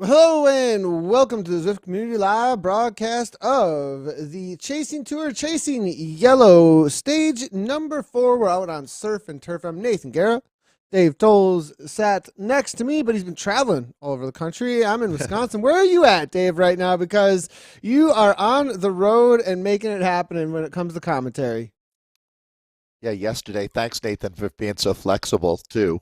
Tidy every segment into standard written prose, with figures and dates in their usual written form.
Hello and welcome to the Zwift Community Live broadcast of the Chasing Tour, Chasing Yellow, stage number 4. We're out on surf and turf. I'm Nathan Guerra. Dave Tolles sat next to me, but he's been traveling all over the country. I'm in Wisconsin. Where are you at, Dave, right now? Because you are on the road and making it happen when it comes to commentary. Yeah, yesterday. Thanks, Nathan, for being so flexible too.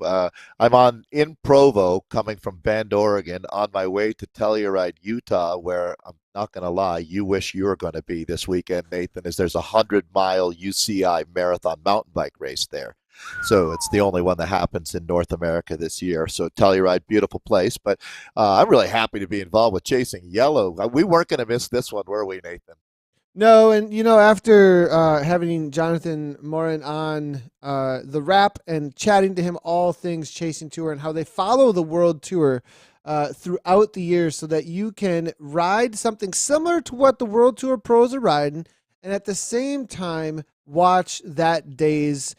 I'm in Provo, coming from Bend, Oregon, on my way to Telluride, Utah, where I'm not going to lie, you wish you were going to be this weekend, Nathan, as there's a 100-mile UCI marathon mountain bike race there. So it's the only one that happens in North America this year. So Telluride, beautiful place. But I'm really happy to be involved with Chasing Yellow. We weren't going to miss this one, were we, Nathan? No, and after having Jonathan Morin on the wrap and chatting to him all things Chasing Tour and how they follow the World Tour throughout the years so that you can ride something similar to what the World Tour pros are riding and at the same time watch that day's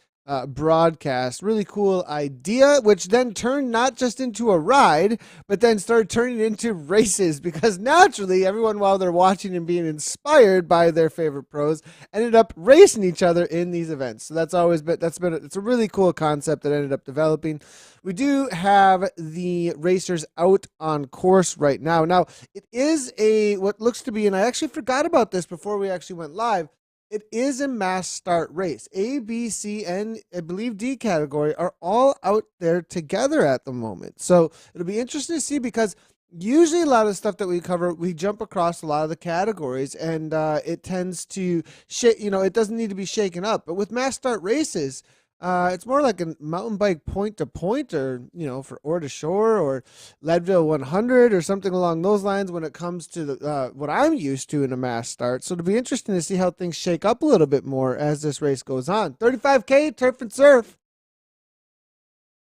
broadcast. Really cool idea, which then turned not just into a ride, but then started turning into races because naturally everyone, while they're watching and being inspired by their favorite pros, ended up racing each other in these events. So it's a really cool concept that ended up developing. We do have the racers out on course right now. Now it is what looks to be, and I actually forgot about this before we actually went live. It is a mass start race. A, B, C, and I believe D category are all out there together at the moment. So it'll be interesting to see because usually a lot of the stuff that we cover, we jump across a lot of the categories and it tends to shake, it doesn't need to be shaken up. But with mass start races, it's more like a mountain bike point to point or, for ore to shore or Leadville 100 or something along those lines when it comes to what I'm used to in a mass start. So it'll be interesting to see how things shake up a little bit more as this race goes on. 35K, turf and surf.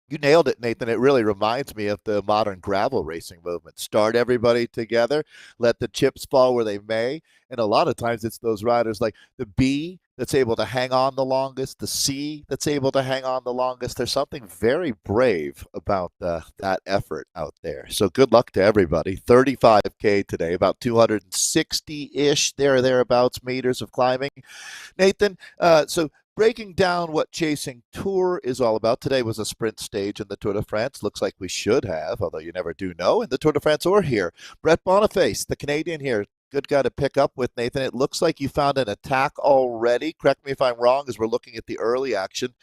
You nailed it, Nathan. It really reminds me of the modern gravel racing movement. Start everybody together, let the chips fall where they may. And a lot of times it's those riders like the B that's able to hang on the longest, the C that's able to hang on the longest. There's something very brave about that effort out there. So good luck to everybody. 35K today, about 260-ish, thereabouts meters of climbing. Nathan, so breaking down what Chasing Tour is all about. Today was a sprint stage in the Tour de France. Looks like we should have, although you never do know, in the Tour de France or here. Brett Boniface, the Canadian here, good guy to pick up with, Nathan. It looks like you found an attack already. Correct me if I'm wrong, as we're looking at the early action.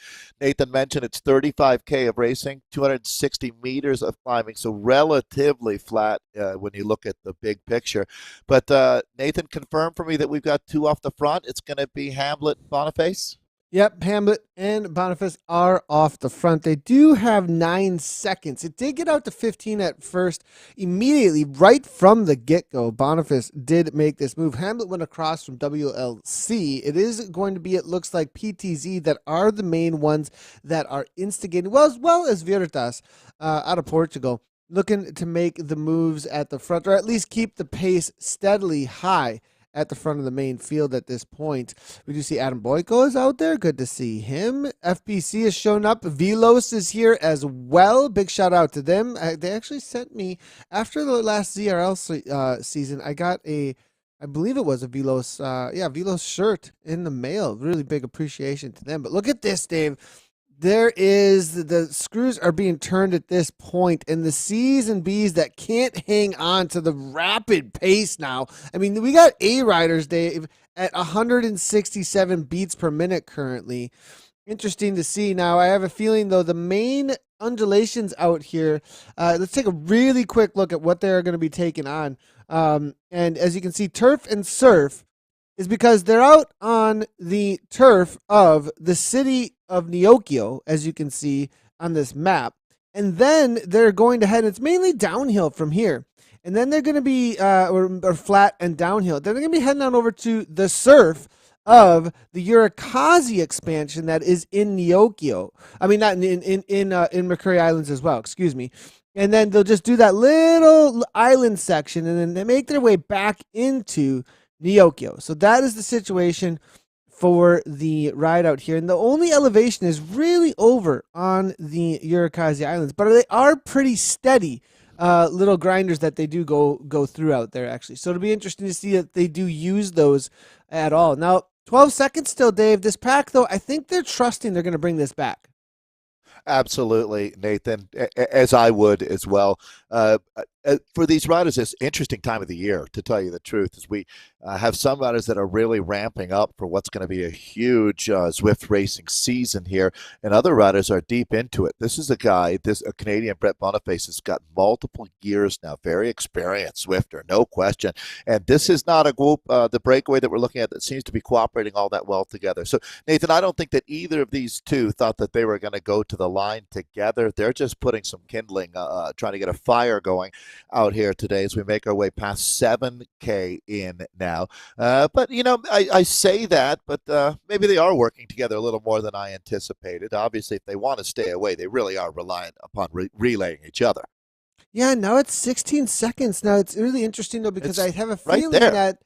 Nathan mentioned it's 35K of racing, 260 meters of climbing, so relatively flat when you look at the big picture. But Nathan, confirm for me that we've got two off the front. It's going to be Hamlet and Boniface? Yep, Hamlet and Boniface are off the front. They do have 9 seconds. It did get out to 15 at first. Immediately, right from the get-go, Boniface did make this move. Hamlet went across from WLC. It is going to be, it looks like, PTZ that are the main ones that are instigating, well as Veritas out of Portugal, looking to make the moves at the front, or at least keep the pace steadily high at the front of the main field at this point. We do see Adam Boyko is out there. Good to see him. FBC has shown up. Velos is here as well. Big shout out to them. They actually sent me, after the last ZRL season, I got I believe it was a Velos shirt in the mail. Really big appreciation to them. But look at this, Dave. The screws are being turned at this point, and the C's and B's that can't hang on to the rapid pace now. I mean, we got A riders, Dave, at 167 beats per minute currently. Interesting to see. Now, I have a feeling, though, the main undulations out here, let's take a really quick look at what they're going to be taking on. And as you can see, turf and surf is because they're out on the turf of the city of Neokio, as you can see on this map. And then they're going to head, it's mainly downhill from here. And then they're going to be, or flat and downhill. Then they're going to be heading on over to the surf of the Urikazi expansion that is in Neokio. I mean, not in Mercury Islands as well, excuse me. And then they'll just do that little island section and then they make their way back into Neokio. So that is the situation for the ride out here. And the only elevation is really over on the Urikazi Islands, but they are pretty steady little grinders that they do go through out there actually. So it'll be interesting to see if they do use those at all. Now, 12 seconds still, Dave. This pack though, I think they're trusting they're going to bring this back. Absolutely, Nathan, as I would as well. For these riders, it's interesting time of the year, to tell you the truth, as we have some riders that are really ramping up for what's going to be a huge Zwift racing season here, and other riders are deep into it. This is a Canadian, Brett Boniface, has got multiple years now, very experienced Zwifter, no question. And this is not a group, the Breakaway that we're looking at, that seems to be cooperating all that well together. So, Nathan, I don't think that either of these two thought that they were going to go to the line together. They're just putting some kindling, trying to get a fire going out here today as we make our way past 7K in now. But, I say that, but maybe they are working together a little more than I anticipated. Obviously, if they want to stay away, they really are reliant upon relaying each other. Yeah, now it's 16 seconds. Now it's really interesting though, because I have a feeling that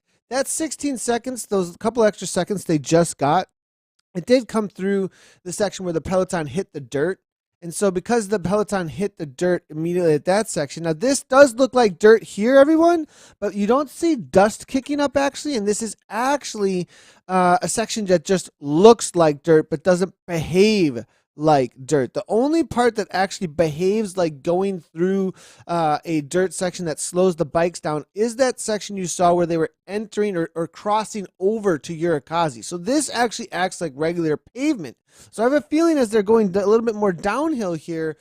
16 seconds, those couple extra seconds they just got, it did come through the section where the peloton hit the dirt. And so because the peloton hit the dirt immediately at that section, now this does look like dirt here, everyone, but you don't see dust kicking up actually. And this is actually a section that just looks like dirt, but doesn't behave like dirt. The only part that actually behaves like going through a dirt section that slows the bikes down is that section you saw where they were entering or crossing over to Urikazi. So this actually acts like regular pavement. So I have a feeling as they're going a little bit more downhill here,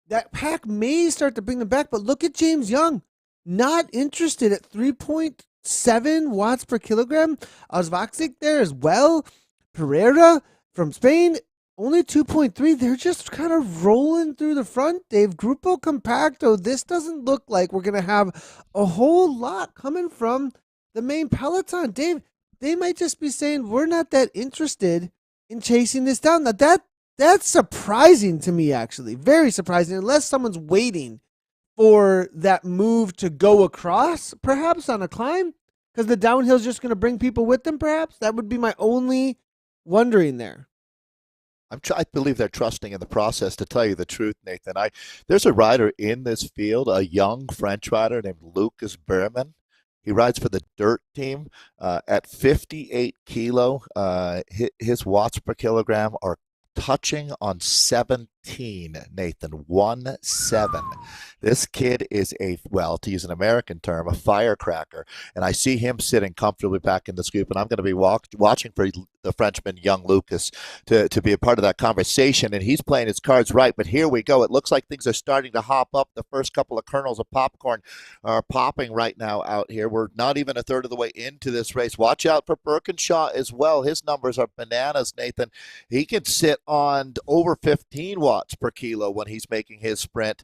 that pack may start to bring them back. But look at James Young, not interested at 3.7 watts per kilogram. Osvacic there as well. Pereira from Spain, only 2.3. They're just kind of rolling through the front, Dave. Grupo Compacto, this doesn't look like we're going to have a whole lot coming from the main peloton. Dave, they might just be saying, we're not that interested in chasing this down. Now, that's surprising to me, actually. Very surprising, unless someone's waiting for that move to go across, perhaps on a climb, because the downhill's just going to bring people with them, perhaps. That would be my only wondering there. I believe they're trusting in the process, to tell you the truth, Nathan. There's a rider in this field, a young French rider named Lucas Berman. He rides for the Dirt team at 58 kilo. His watts per kilogram are touching on 17, Nathan, 1-7. This kid is to use an American term, a firecracker. And I see him sitting comfortably back in the scoop, and I'm going to be watching for the Frenchman, young Lucas, to be a part of that conversation. And he's playing his cards right. But here we go. It looks like things are starting to hop up. The first couple of kernels of popcorn are popping right now out here. We're not even a third of the way into this race. Watch out for Birkinshaw as well. His numbers are bananas, Nathan. He can sit on over 15 watts per kilo when he's making his sprint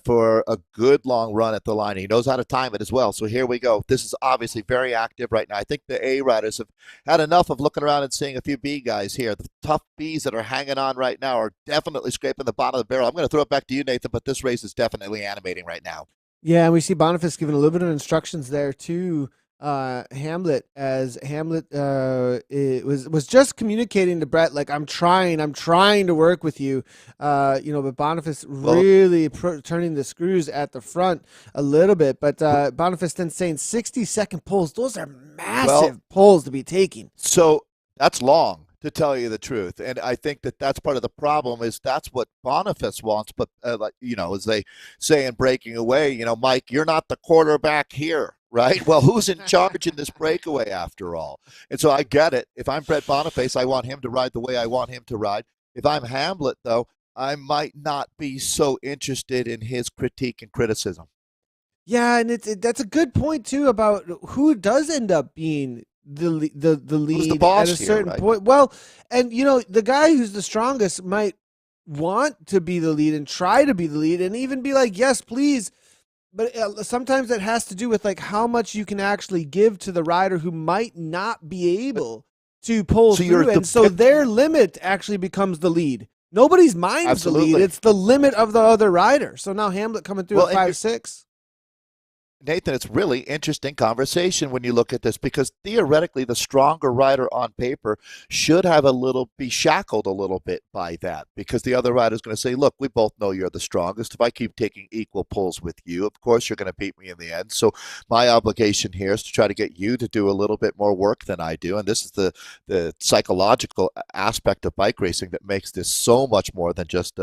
for a good long run at the line. He knows how to time it as well. So here we go. This is obviously very active right now. I think the A riders have had enough of looking around and seeing a few B guys here. The tough Bs that are hanging on right now are definitely scraping the bottom of the barrel. I'm going to throw it back to you, Nathan, but this race is definitely animating right now. Yeah, and we see Boniface giving a little bit of instructions there to Hamlet, as Hamlet was just communicating to Brett, like, I'm trying to work with you, but Boniface really turning the screws at the front a little bit. But Boniface then saying 60-second pulls. Those are massive pulls to be taking. So that's long, to tell you the truth. And I think that that's part of the problem, is that's what Boniface wants. But, as they say in Breakaway, Mike, you're not the quarterback here, right? Well, who's in charge in this breakaway after all? And so I get it. If I'm Brett Boniface, I want him to ride the way I want him to ride. If I'm Hamlet, though, I might not be so interested in his critique and criticism. Yeah, and that's a good point, too, about who does end up being the lead the boss at a certain here, right? point. Well, and the guy who's the strongest might want to be the lead and try to be the lead and even be like, yes, please. But sometimes that has to do with like how much you can actually give to the rider who might not be able to pull through. And so their limit actually becomes the lead. Nobody's mind's the lead. It's the limit of the other rider. So now Hamlet coming through at 5.6. Nathan, it's really interesting conversation when you look at this because theoretically the stronger rider on paper should have be shackled a little bit by that because the other rider is going to say, look, we both know you're the strongest. If I keep taking equal pulls with you, of course you're going to beat me in the end. So my obligation here is to try to get you to do a little bit more work than I do. And this is the psychological aspect of bike racing that makes this so much more than just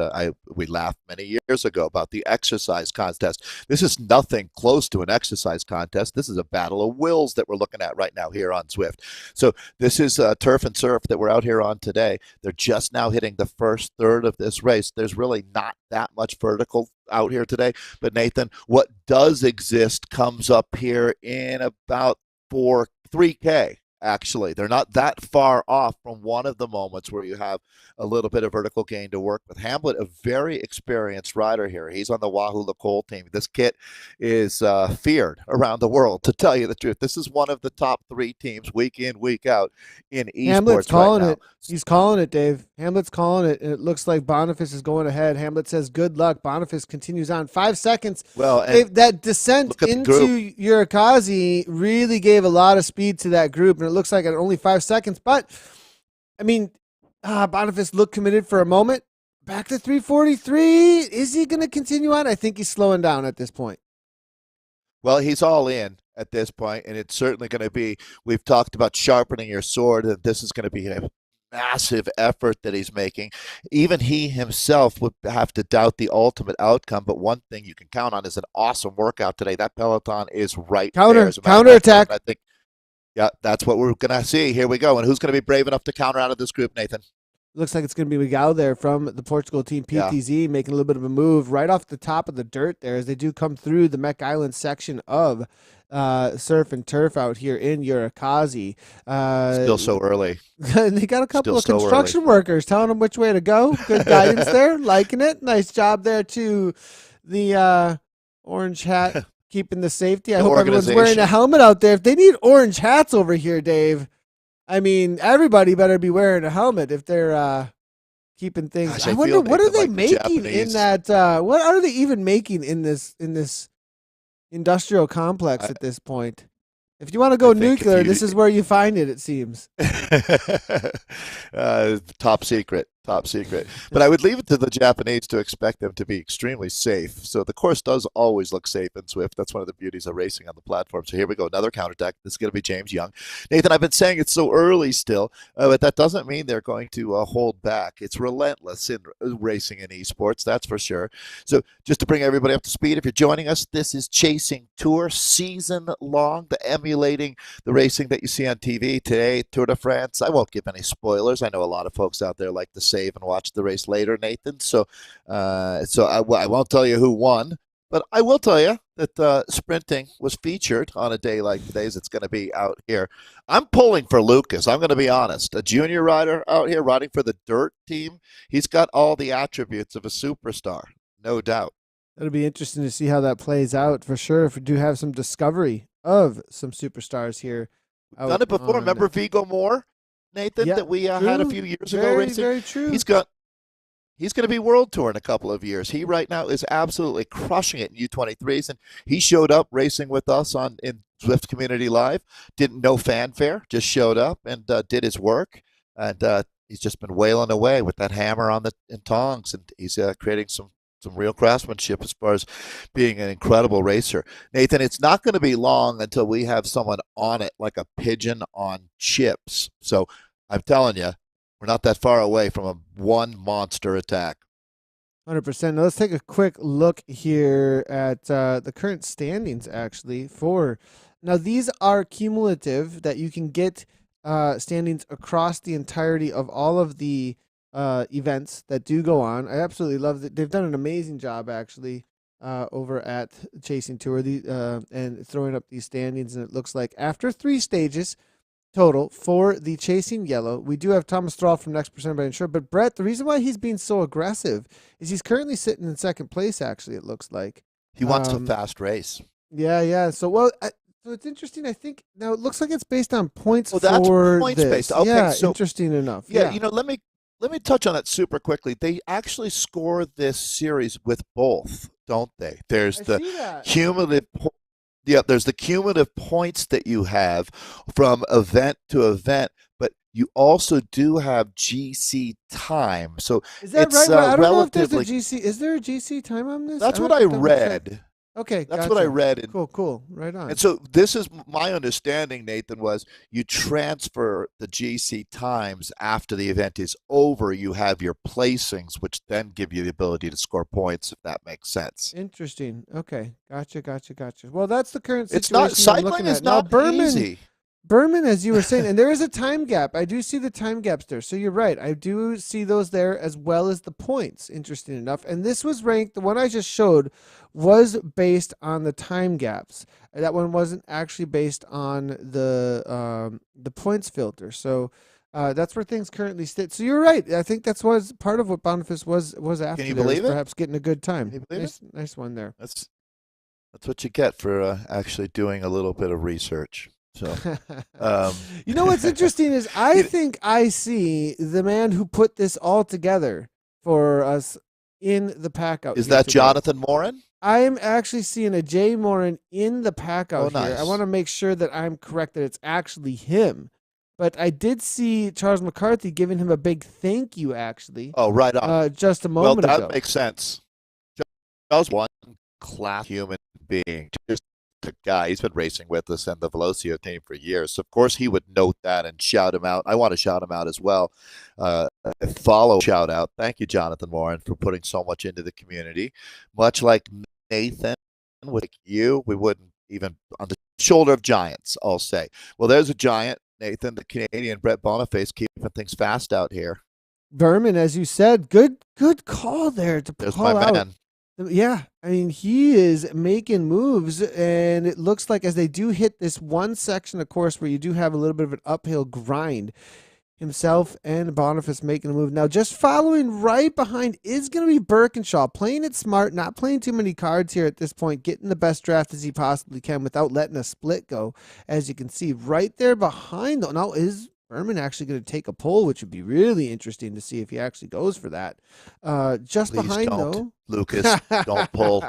we laughed many years ago about the exercise contest. This is nothing close to an exercise contest. This is a battle of wills that we're looking at right now here on Zwift. So this is turf and surf that we're out here on today. They're just now hitting the first third of this race. There's really not that much vertical out here today. But Nathan, what does exist comes up here in about 3K. Actually, they're not that far off from one of the moments where you have a little bit of vertical gain to work with. Hamlet, a very experienced rider here. He's on the Wahoo Lacole team. This kit is feared around the world, to tell you the truth. This is one of the top 3 teams week in, week out in esports. Hamlet's calling right it. He's calling it, Dave. Hamlet's calling it. And it looks like Boniface is going ahead. Hamlet says, good luck. Boniface continues on. 5 seconds. Well, Dave, that descent into Urakazi really gave a lot of speed to that group. And it looks like at only 5 seconds. But, I mean, Boniface looked committed for a moment. Back to 343. Is he going to continue on? I think he's slowing down at this point. Well, he's all in at this point, and it's certainly going to be, we've talked about sharpening your sword, and this is going to be a massive effort that he's making. Even he himself would have to doubt the ultimate outcome, but one thing you can count on is an awesome workout today. That peloton is right there. Counterattack. I think, yeah, that's what we're going to see. Here we go. And who's going to be brave enough to counter out of this group, Nathan? Looks like it's going to be Miguel there from the Portugal team, PTZ, making a little bit of a move right off the top of the dirt there as they do come through the Mech Island section of surf and turf out here in Urakazi. Still so early. They got a couple of construction workers telling them which way to go. Good guidance there. Liking it. Nice job there to the orange hat, keeping the safety. I hope everyone's wearing a helmet out there. If they need orange hats over here, Dave, I mean, everybody better be wearing a helmet if they're keeping things. Gosh, I wonder what are they making in that? What are they even making in this industrial complex at this point? If you want to go nuclear, this is where you find it. It seems. Top secret. But I would leave it to the Japanese to expect them to be extremely safe. So the course does always look safe in Zwift. That's one of the beauties of racing on the platform. So here we go, another counterattack. This is going to be James Young. Nathan, I've been saying it's so early still, but that doesn't mean they're going to hold back. It's relentless in racing in esports, that's for sure. So just to bring everybody up to speed, if you're joining us, this is Chasing Tour, season long, emulating the racing that you see on TV today, Tour de France. I won't give any spoilers. I know a lot of folks out there like to save and watch the race later, Nathan. So I won't tell you who won, but I will tell you that sprinting was featured on a day like today's. It's going to be out here. I'm pulling for Lucas. I'm going to be honest. A junior rider out here riding for the dirt team. He's got all the attributes of a superstar, no doubt. It'll be interesting to see how that plays out for sure. If we do have some discovery of some superstars here. We've done it before. Remember Vigo Moore, Nathan, that we had a few years ago racing? Very true. He's going to be world tour in a couple of years. He right now is absolutely crushing it in U23s, and he showed up racing with us in Zwift Community Live. Didn't know fanfare, just showed up and did his work, and he's just been wailing away with that hammer in tongs, and he's creating some real craftsmanship as far as being an incredible racer. Nathan, it's not going to be long until we have someone on it like a pigeon on chips. So I'm telling you, we're not that far away from a one monster attack. 100%. Now let's take a quick look here at the current standings, actually. Now, these are cumulative that you can get standings across the entirety of all of the events that do go on. I absolutely love that. They've done an amazing job, actually, over at Chasing Tour and throwing up these standings. And it looks like after 3 stages total for the Chasing Yellow, we do have Thomas Thrall from Next Percent by Insure. But Brett, the reason why he's being so aggressive is he's currently sitting in 2nd place, actually, it looks like. He wants a fast race. Yeah. So, so it's interesting. I think now it looks like it's based on points. Well, that's points based. Okay, yeah, so interesting enough. Yeah, let me touch on that super quickly. They actually score this series with both, don't they? There's the cumulative. Yeah, there's the cumulative points that you have from event to event, but you also do have GC time. So Is that it's right? Well, I don't know if there's a relatively, GC. Is there a GC time on this? that's I'm what gonna have I to double check. read. Okay, That's what I gotcha. read. And Cool, cool. Right And on. so this is my understanding, Nathan, was you transfer the GC times after the event is over. You have your placings, which then give you the ability to score points, if that makes sense. Interesting. Okay, gotcha, gotcha, gotcha. Well, that's the current It's not, situation that I'm cycling looking is at now. not Berman easy. Berman, as you were saying, and there is a time gap. I do see the time gaps there. So you're right. I do see those there as well as the points, interesting enough. And this was ranked, the one I just showed was based on the time gaps. That one wasn't actually based on the points filter. So that's where things currently sit. So you're right. I think that's was part of what Boniface was Can after you there, was believe it? perhaps getting a good Can time. you believe it? Nice one there. That's that's what you get for actually doing a little bit of research. So, um, you know what's interesting is I think I see the man who put this all together for us in the pack out is here that today. Jonathan Morin? I am actually seeing a Jay Morin in the pack out here. Nice. I want to make sure that I'm correct that it's actually him. But I did see Charles McCarthy giving him a big thank you, actually, Oh, right on. just a Well, moment that ago. makes sense. Charles one class human being. Just a guy. He's been racing with us and the Velocio team for years. So of course, he would note that and shout him out. I want to shout him out as well. Follow shout out. Thank you, Jonathan Morin, for putting so much into the community. Much like Nathan, like you, we wouldn't even on the shoulder of giants, I'll say. Well, there's a giant, Nathan, the Canadian Brett Boniface, keeping things fast out here. Berman, as you said, good call there to There's call my out. man. Yeah, I mean, he is making moves, and it looks like as they do hit this one section, of course, where you do have a little bit of an uphill grind, himself and Boniface making a move. Now, just following right behind is going to be Birkinshaw, playing it smart, not playing too many cards here at this point, getting the best draft as he possibly can without letting a split go, as you can see right there behind. Though, now is Berman actually going to take a pull, which would be really interesting to see if he actually goes for that. Just Please behind, don't, though. Lucas. Don't pull.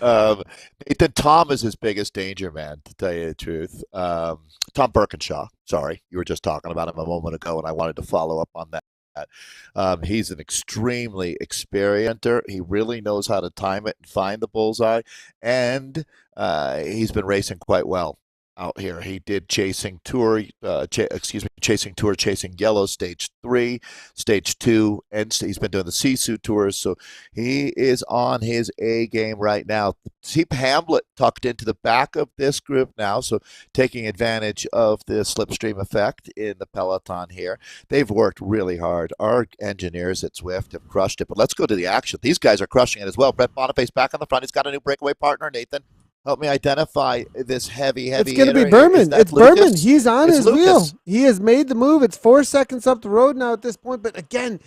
Nathan, Tom is his biggest danger, man, to tell you the truth. Tom Birkinshaw. Sorry, you were just talking about him a moment ago, and I wanted to follow up on that. He's an extremely experimenter. He really knows how to time it and find the bullseye, and he's been racing quite well out here. He did Chasing Tour, Chasing Yellow, Stage 3, Stage 2, and he's been doing the Sisu Tours, so he is on his A game right now. Keep Hamlet tucked into the back of this group now, so taking advantage of the slipstream effect in the peloton here. They've worked really hard. Our engineers at Zwift have crushed it, but let's go to the action. These guys are crushing it as well. Brett Boniface back on the front. He's got a new breakaway partner, Nathan. Help me identify this heavy It's going to be hitter. Berman. It's Lucas? Berman. He's on It's his Lucas. wheel. He has made the move. It's 4 seconds up the road now at this point. But again,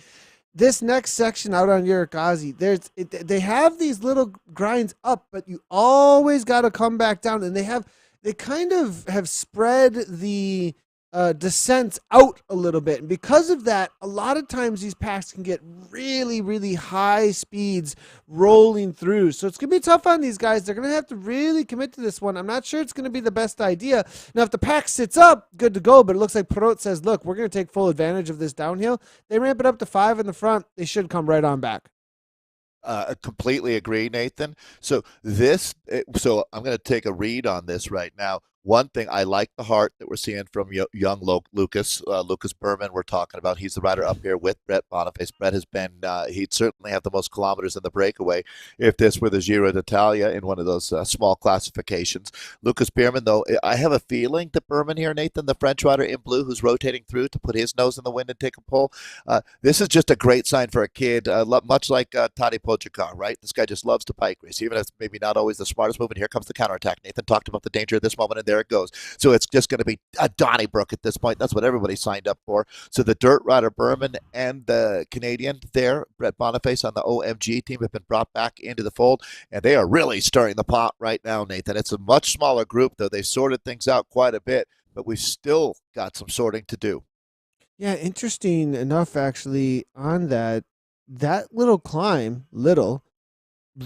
this next section out on Yurikazi, they have these little grinds up, but you always got to come back down. And they kind of have spread the descents out a little bit. And because of that, a lot of times these packs can get really, really high speeds rolling through. So it's going to be tough on these guys. They're going to have to really commit to this one. I'm not sure it's going to be the best idea. Now, if the pack sits up, good to go. But it looks like Perot says, look, we're going to take full advantage of this downhill. They ramp it up to 5 in the front. They should come right on back. I completely agree, Nathan. So I'm going to take a read on this right now. One thing, I like the heart that we're seeing from young Lucas Berman. We're talking about. He's the rider up here with Brett Boniface. Brett has been, he'd certainly have the most kilometers in the breakaway if this were the Giro d'Italia in one of those small classifications. Lucas Berman, though, I have a feeling that Berman here, Nathan, the French rider in blue who's rotating through to put his nose in the wind and take a pull. This is just a great sign for a kid, much like Tadej Pogacar, right? This guy just loves to bike race, even if it's maybe not always the smartest move. And here comes the counterattack. Nathan talked about the danger of this moment, and there it goes. So it's just going to be a Donnybrook at this point. That's what everybody signed up for. So the dirt rider Berman and the Canadian there, Brett Boniface on the OMG team, have been brought back into the fold, and they are really stirring the pot right now, Nathan. It's a much smaller group, though. They've sorted things out quite a bit, but we've still got some sorting to do. Yeah, interesting enough, actually, on that little climb,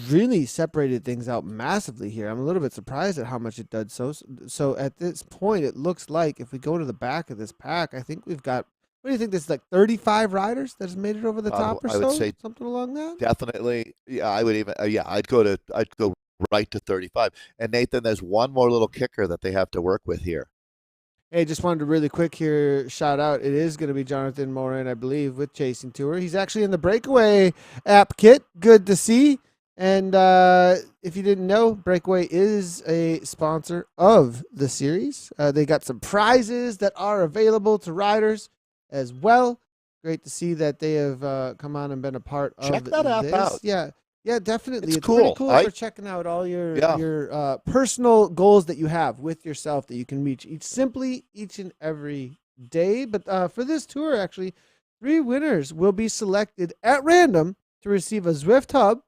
really separated things out massively here. I'm a little bit surprised at how much it does. So at this point, it looks like if we go to the back of this pack, I think we've got. What do you think? This is like 35 riders that has made it over the top or I would so, say something along that. definitely. Yeah, I would even. Yeah, I'd go right to 35. And Nathan, there's one more little kicker that they have to work with here. Hey, just wanted to really quick here shout out. It is going to be Jonathan Morin, I believe, with Chasing Tour. He's actually in the Breakaway app kit. Good to see. And if you didn't know, Breakaway is a sponsor of the series. They got some prizes that are available to riders as well. Great to see that they have come on and been a part of Check that app this. out. Yeah, definitely. It's pretty cool. cool for checking out all your personal goals that you have with yourself that you can reach each and every day. But for this tour, actually, 3 winners will be selected at random to receive a Zwift Hub,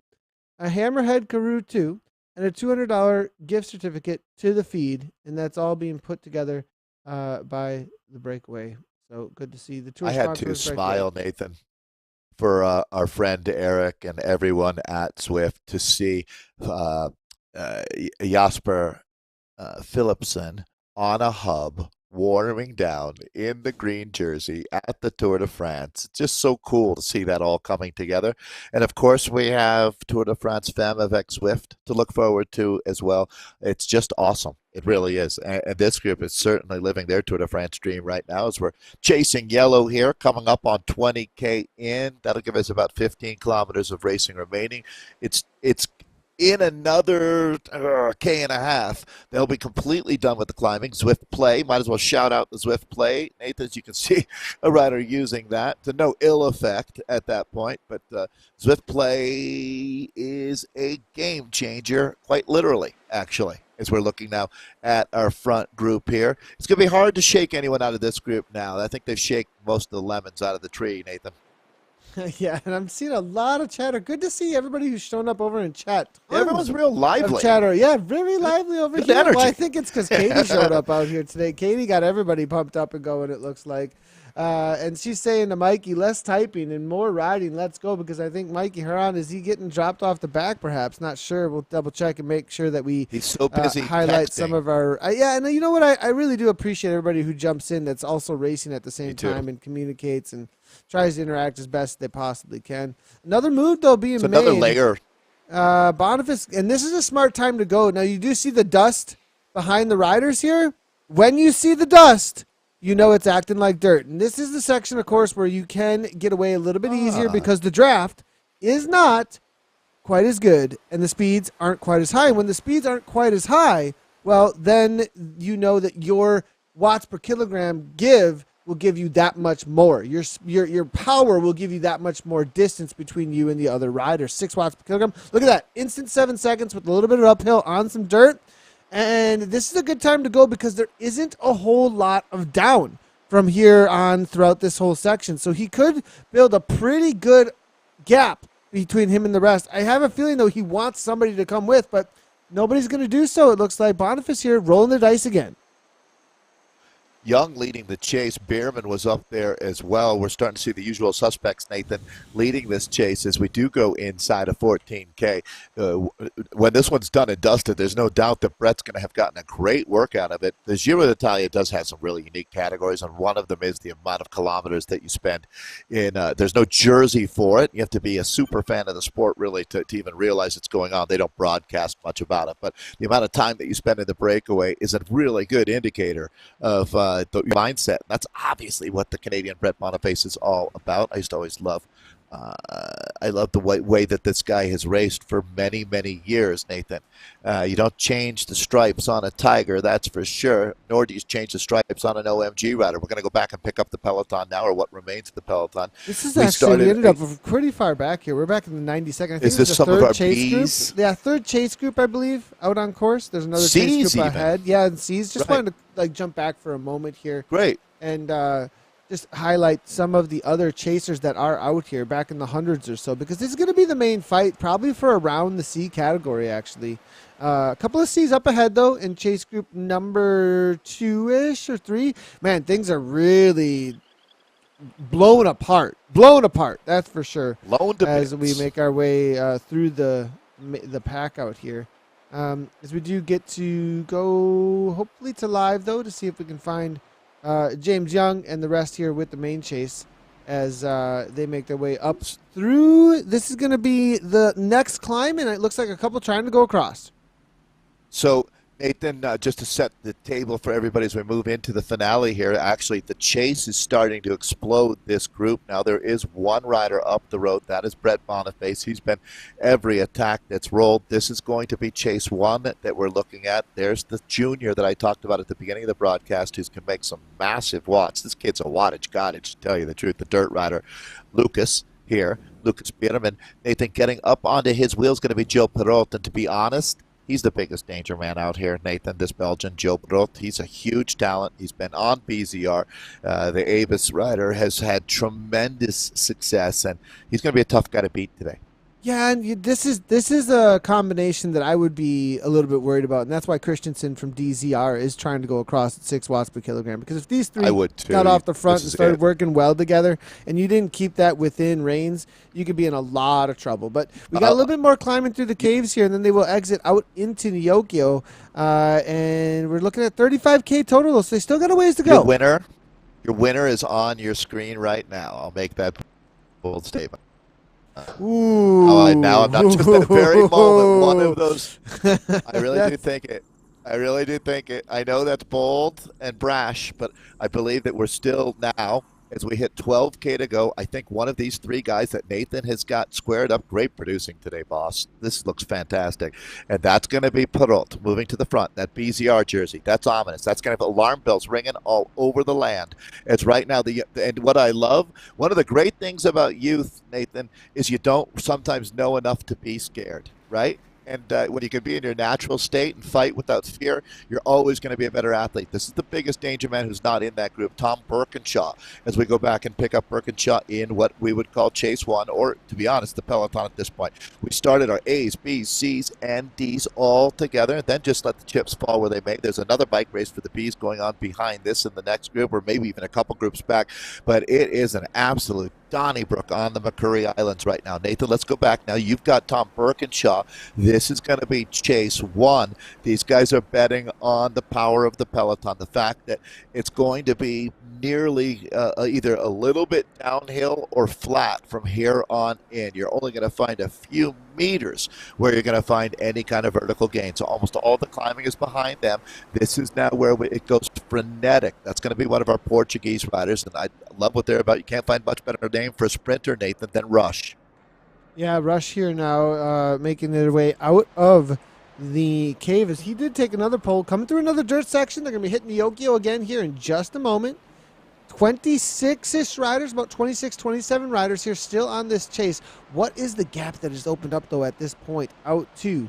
a Hammerhead Karoo2, and a $200 gift certificate to the feed. And that's all being put together by the Breakaway. So good to see the tour. I had to smile, Nathan, for our friend Eric and everyone at Zwift to see Jasper Philipsen on a hub warming down in the green jersey at the Tour de France. It's just so cool to see that all coming together. And of course, we have Tour de France Femme avec Zwift to look forward to as well. It's just awesome. It really is. And this group is certainly living their Tour de France dream right now as we're chasing yellow here, coming up on 20K in. That'll give us about 15 kilometers of racing remaining. It's in another K and a half, they'll be completely done with the climbing. Zwift Play, might as well shout out the Zwift Play. Nathan, as you can see, a rider using that to no ill effect at that point. But Zwift Play is a game changer, quite literally, actually, as we're looking now at our front group here. It's going to be hard to shake anyone out of this group now. I think they've shaken most of the lemons out of the tree, Nathan. Yeah, and I'm seeing a lot of chatter. Good to see everybody who's shown up over in chat. Everyone's real lively. Chatter, yeah, very lively over here. Energy. Well, I think it's because Katie showed up out here today. Katie got everybody pumped up and going, it looks like. And she's saying to Mikey, less typing and more riding. Let's go, because I think Mikey Huron, is he getting dropped off the back perhaps? Not sure. We'll double check and make sure that he's so busy highlight texting. some of our yeah, and you know what? I really do appreciate everybody who jumps in that's also racing at the same time and communicates and tries to interact as best they possibly can. Another move, though, being made. Another layer. Boniface, and this is a smart time to go. Now, you do see the dust behind the riders here. When you see the dust, you know it's acting like dirt. And this is the section, of course, where you can get away a little bit easier because the draft is not quite as good and the speeds aren't quite as high. And when the speeds aren't quite as high, well, then you know that your watts per kilogram will give you that much more. Your power will give you that much more distance between you and the other rider. 6 watts per kilogram. Look at that. Instant 7 seconds with a little bit of uphill on some dirt. And this is a good time to go because there isn't a whole lot of down from here on throughout this whole section. So he could build a pretty good gap between him and the rest. I have a feeling, though, he wants somebody to come with, but nobody's going to do so. It looks like Boniface here rolling the dice again. Young leading the chase. Bierman was up there as well. We're starting to see the usual suspects, Nathan, leading this chase as we do go inside of 14K. When this one's done and dusted, there's no doubt that Brett's going to have gotten a great work out of it. The Giro d'Italia does have some really unique categories, and one of them is the amount of kilometers that you spend in. There's no jersey for it. You have to be a super fan of the sport, really, to even realize it's going on. They don't broadcast much about it, but the amount of time that you spend in the breakaway is a really good indicator of the mindset. That's obviously what the Canadian Brett Boniface is all about. I used to always love the way that this guy has raced for many, many years, Nathan. You don't change the stripes on a Tiger, that's for sure, nor do you change the stripes on an OMG rider. We're going to go back and pick up the peloton now, or what remains of the peloton. This is we ended up pretty far back here. We're back in the 92nd. I think is this some of our Bs? Group. Yeah, third chase group, I believe, out on course. There's another chase group ahead. Yeah, and C's. Just wanted to jump back for a moment here. Great. And just highlight some of the other chasers that are out here back in the hundreds or so, because this is going to be the main fight probably for around the C category, actually. A couple of C's up ahead, though, in chase group number 2-ish or 3. Man, things are really blown apart. Blown apart, that's for sure. Blown to as bits. we make our way through the the pack out here. As we do get to go, hopefully to live though, to see if we can find James Young and the rest here with the main chase as they make their way up through. This is going to be the next climb, and it looks like a couple trying to go across. So, Nathan, just to set the table for everybody as we move into the finale here, actually, the chase is starting to explode this group. Now, there is one rider up the road. That is Brett Boniface. He's been every attack that's rolled. This is going to be chase one that we're looking at. There's the junior that I talked about at the beginning of the broadcast who can make some massive watts. This kid's a wattage god, to tell you the truth. The dirt rider, Lucas here, Lucas Bierman. Nathan, getting up onto his wheel is going to be Joe Perot, and to be honest, he's the biggest danger man out here, Nathan, this Belgian, Joe Brot. He's a huge talent. He's been on BZR. The Avis rider has had tremendous success, and he's going to be a tough guy to beat today. Yeah, and this is a combination that I would be a little bit worried about, and that's why Christensen from DZR is trying to go across at 6 watts per kilogram. Because if these three got off the front and started working well together, and you didn't keep that within reins, you could be in a lot of trouble. But we got a little bit more climbing through the caves here, and then they will exit out into Nyokyo, and we're looking at 35K total, so they still got a ways to go. Your winner is on your screen right now. I'll make that bold statement. Ooh. Now I'm not just at the very moment. One of those. I really do think it. I really do think it. I know that's bold and brash, but I believe that we're still now, as we hit 12K to go, I think one of these three guys that Nathan has got squared up, great producing today, boss. This looks fantastic. And that's going to be Perot moving to the front. That BZR jersey, that's ominous. That's going to have alarm bells ringing all over the land. It's right now, and what I love, one of the great things about youth, Nathan, is you don't sometimes know enough to be scared, right? And when you can be in your natural state and fight without fear, you're always going to be a better athlete. This is the biggest danger man who's not in that group, Tom Birkinshaw, as we go back and pick up Birkinshaw in what we would call Chase 1, or, to be honest, the peloton at this point. We started our A's, B's, C's, and D's all together, and then just let the chips fall where they may. There's another bike race for the B's going on behind this in the next group, or maybe even a couple groups back. But it is an absolute Donnybrook on the McCurry Islands right now. Nathan, let's go back now. You've got Tom Birkinshaw. This is going to be Chase 1. These guys are betting on the power of the peloton, the fact that it's going to be nearly either a little bit downhill or flat from here on in. You're only going to find a few meters where you're going to find any kind of vertical gain. So almost all the climbing is behind them. This is now where it goes frenetic. That's going to be one of our Portuguese riders, and I love what they're about. You can't find much better name for a sprinter, Nathan, than Rush. Yeah, Rush here now making their way out of the cave as he did take another pole, coming through another dirt section. They're going to be hitting Nyokyo again here in just a moment. 26-ish riders, about 26, 27 riders here still on this chase. What is the gap that has opened up, though, at this point out to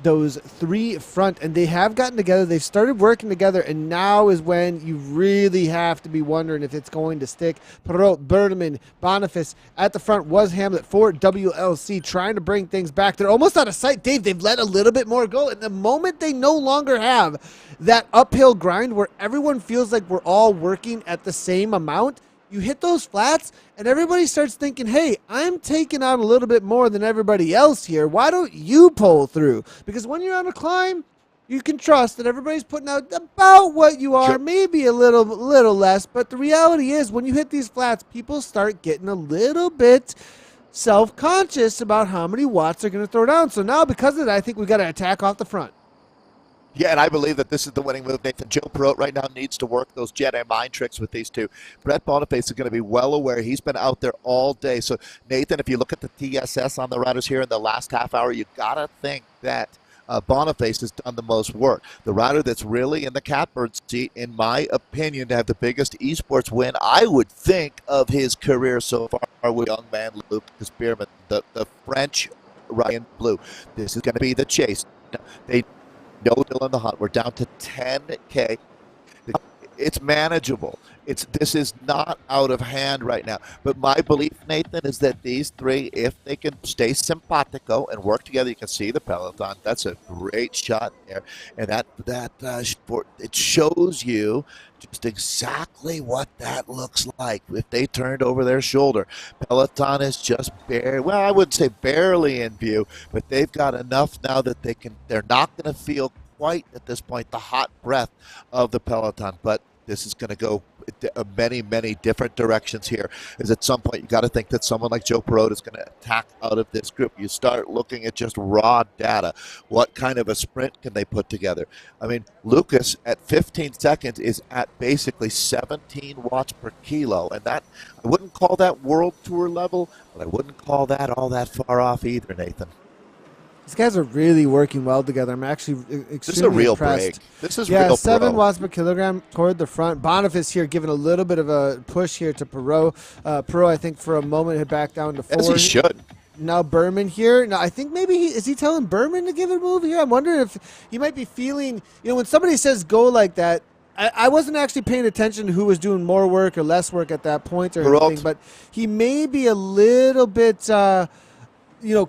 those three front? And they have gotten together. They've started working together, and now is when you really have to be wondering if it's going to stick. Perot, Berneman, Boniface at the front was Hamlet for WLC trying to bring things back. They're almost out of sight. Dave, they've let a little bit more go. And the moment they no longer have that uphill grind where everyone feels like we're all working at the same amount, you hit those flats and everybody starts thinking, hey, I'm taking out a little bit more than everybody else here. Why don't you pull through? Because when you're on a climb, you can trust that everybody's putting out about what you are, maybe a little less. But the reality is when you hit these flats, people start getting a little bit self-conscious about how many watts they're going to throw down. So now because of that, I think we got to attack off the front. Yeah, and I believe that this is the winning move, Nathan. Joe Perot right now needs to work those Jedi mind tricks with these two. Brett Boniface is going to be well aware. He's been out there all day. So, Nathan, if you look at the TSS on the riders here in the last half hour, you got to think that Boniface has done the most work. The rider that's really in the catbird seat, in my opinion, to have the biggest esports win, I would think, of his career so far with young man Lucas Bierman, the French Ryan Blue. This is going to be the chase. They no still in the hunt. We're down to 10K. it's manageable. This is not out of hand right now. But my belief, Nathan, is that these three, if they can stay simpatico and work together, you can see the peloton. That's a great shot there, and it shows you just exactly what that looks like if they turned over their shoulder. Peloton is just well, I wouldn't say barely in view, but they've got enough now that they're not going to feel quite at this point the hot breath of the peloton, but this is going to go many, many different directions here. Is at some point you got to think that someone like Joe Perot is going to attack out of this group. You start looking at just raw data. What kind of a sprint can they put together? I mean, Lucas at 15 seconds is at basically 17 watts per kilo, and that I wouldn't call that world tour level, but I wouldn't call that all that far off either, Nathan. These guys are really working well together. I'm actually extremely This is a real impressed. break. This is real 7 Perot. watts per kilogram toward the front. Boniface here giving a little bit of a push here to Perot. Perot, I think, for a moment had backed down to 4. As he should. Now Berman here. Now I think maybe is he telling Berman to give a move here? I'm wondering if he might be feeling, when somebody says go like that, I wasn't actually paying attention to who was doing more work or less work at that point or anything, but he may be a little bit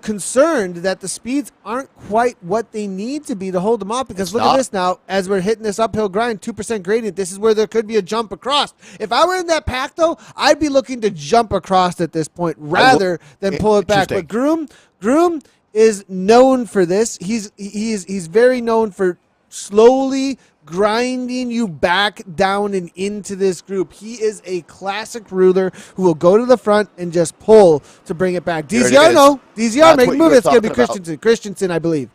concerned that the speeds aren't quite what they need to be to hold them off, because look at this now, as we're hitting this uphill grind, 2% gradient, this is where there could be a jump across. If I were in that pack, though, I'd be looking to jump across at this point rather than pull it back. But Groom is known for this. He's very known for slowly grinding you back down and into this group. He is a classic ruler who will go to the front and just pull to bring it back. DZR make a move. It's going to be Christensen, I believe.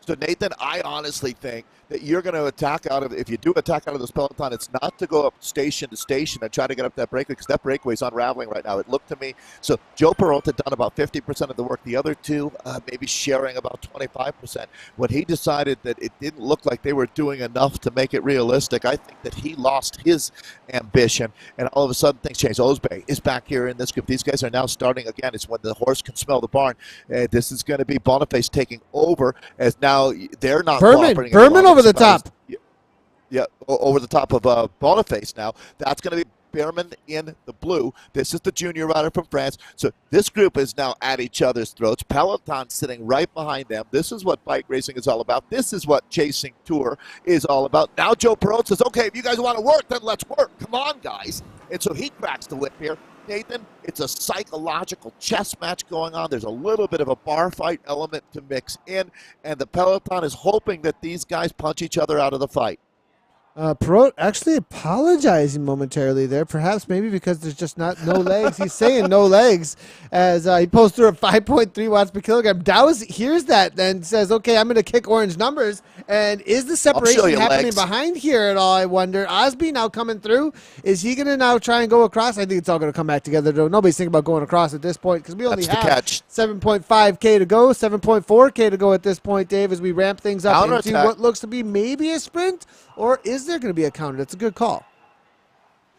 So, Nathan, I honestly think that you're going to attack out of, if you do attack out of this peloton, it's not to go up station to station and try to get up that breakaway, because that breakaway is unraveling right now. It looked to me, so Joe Perot had done about 50% of the work. The other two maybe sharing about 25%. When he decided that it didn't look like they were doing enough to make it realistic, I think that he lost his ambition, and all of a sudden things changed. Osbey is back here in this group. These guys are now starting again. It's when the horse can smell the barn. This is going to be Boniface taking over, as now they're not cooperating. Berman over the top. Yeah, over the top of Boniface now. That's going to be Behrman in the blue. This is the junior rider from France. So this group is now at each other's throats. Peloton sitting right behind them. This is what bike racing is all about. This is what chasing tour is all about. Now Joe Perot says, okay, if you guys want to work, then let's work. Come on, guys. And so he cracks the whip here. Nathan, it's a psychological chess match going on. There's a little bit of a bar fight element to mix in, and the peloton is hoping that these guys punch each other out of the fight. Perot actually apologizing momentarily there, perhaps maybe because there's just no legs. He's saying no legs as he pulls through a 5.3 watts per kilogram. Dow's hears that, then says, okay, I'm going to kick orange numbers. And is the separation happening behind here at all, I wonder? Osby now coming through. Is he going to now try and go across? I think it's all going to come back together, though. Nobody's thinking about going across at this point because we only have 7.5K to go, 7.4K to go at this point, Dave, as we ramp things up into what looks to be maybe a sprint. Or is there going to be a counter? That's a good call.